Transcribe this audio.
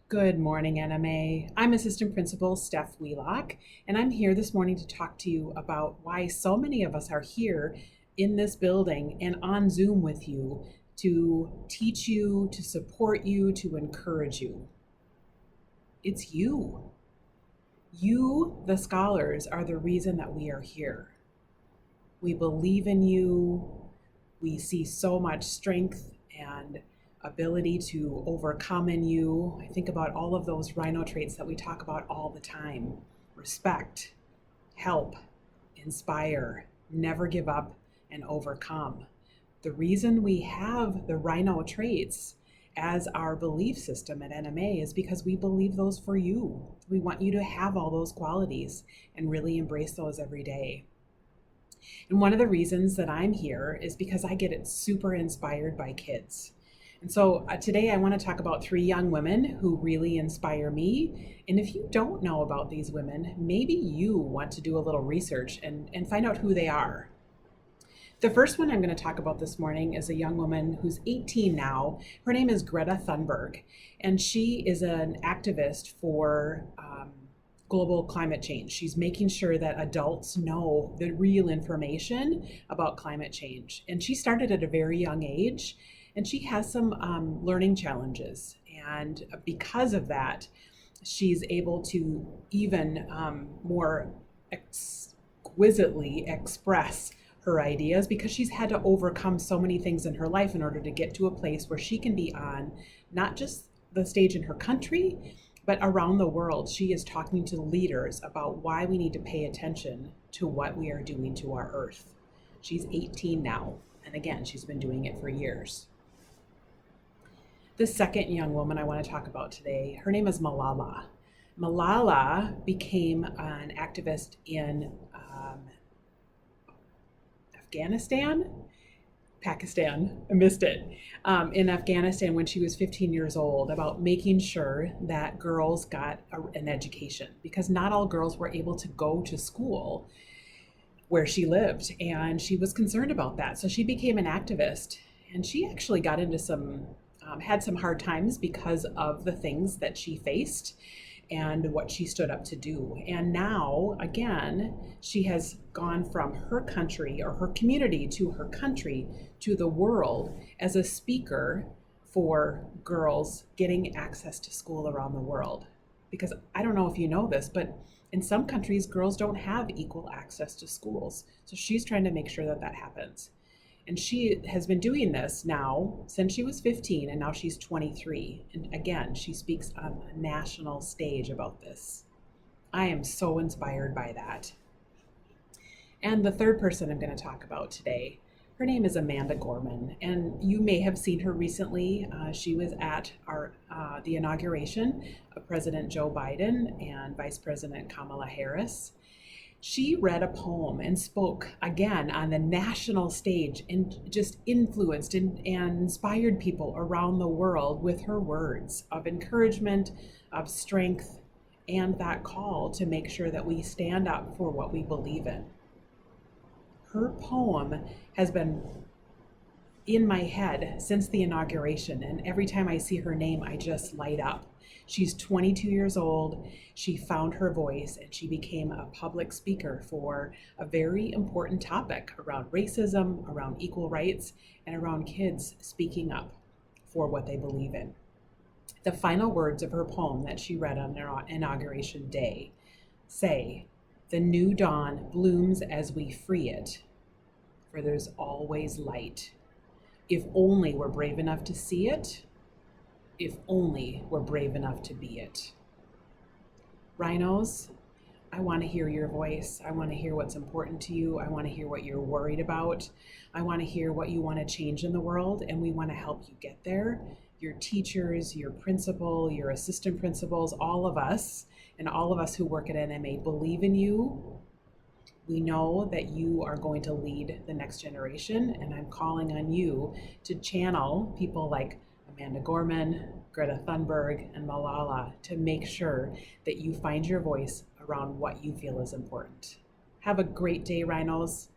Good morning, NMA. I'm Assistant Principal Steph Wheelock, and I'm here this morning to talk to you about why so many of us are here in this building and on Zoom with you to teach you, to support you, to encourage you. It's you. You, the scholars, are the reason that we are here. We believe in you. We see so much strength and ability to overcome in you. I think about all of those rhino traits that we talk about all the time: respect, help, inspire, never give up, and overcome. The reason we have the rhino traits as our belief system at NMA is because we believe those for you. We want you to have all those qualities and really embrace those every day. And one of the reasons that I'm here is because I get it super inspired by kids. And so today I want to talk about three young women who really inspire me. And if you don't know about these women, maybe you want to do a little research and find out who they are. The first one I'm going to talk about this morning is a young woman who's 18 now. Her name is Greta Thunberg, and she is an activist for global climate change. She's making sure that adults know the real information about climate change. And she started at a very young age, and she has some learning challenges. And because of that, she's able to even more exquisitely express her ideas because she's had to overcome so many things in her life in order to get to a place where she can be on not just the stage in her country, but around the world. She is talking to leaders about why we need to pay attention to what we are doing to our earth. She's 18 now, and again, she's been doing it for years. The second young woman I want to talk about today, her name is Malala. Malala became an activist in Pakistan, I missed it, in Afghanistan when she was 15 years old, about making sure that girls got an education, because not all girls were able to go to school where she lived, and she was concerned about that. So she became an activist, and she actually got into had some hard times because of the things that she faced and what she stood up to do. And now, again, she has gone from her country or her community to her country to the world as a speaker for girls getting access to school around the world. Because I don't know if you know this, but in some countries, girls don't have equal access to schools. So she's trying to make sure that that happens. And she has been doing this now since she was 15, and now she's 23. And again, she speaks on a national stage about this. I am so inspired by that. And the third person I'm going to talk about today, her name is Amanda Gorman, and you may have seen her recently. She was at the inauguration of President Joe Biden and Vice President Kamala Harris. She read a poem and spoke again on the national stage and just influenced and inspired people around the world with her words of encouragement, of strength, and that call to make sure that we stand up for what we believe in. Her poem has been in my head since the inauguration, and every time I see her name, I just light up. She's 22 years old. She found her voice and she became a public speaker for a very important topic around racism, around equal rights, and around kids speaking up for what they believe in. The final words of her poem that she read on inauguration day say, "The new dawn blooms as we free it, for there's always light. If only we're brave enough to see it, if only we're brave enough to be it." Rhinos, I want to hear your voice. I want to hear what's important to you. I want to hear what you're worried about. I want to hear what you want to change in the world, and we want to help you get there. Your teachers, your principal, your assistant principals, all of us, and all of us who work at NMA believe in you. We know that you are going to lead the next generation, and I'm calling on you to channel people like Amanda Gorman, Greta Thunberg, and Malala to make sure that you find your voice around what you feel is important. Have a great day, Rhinos.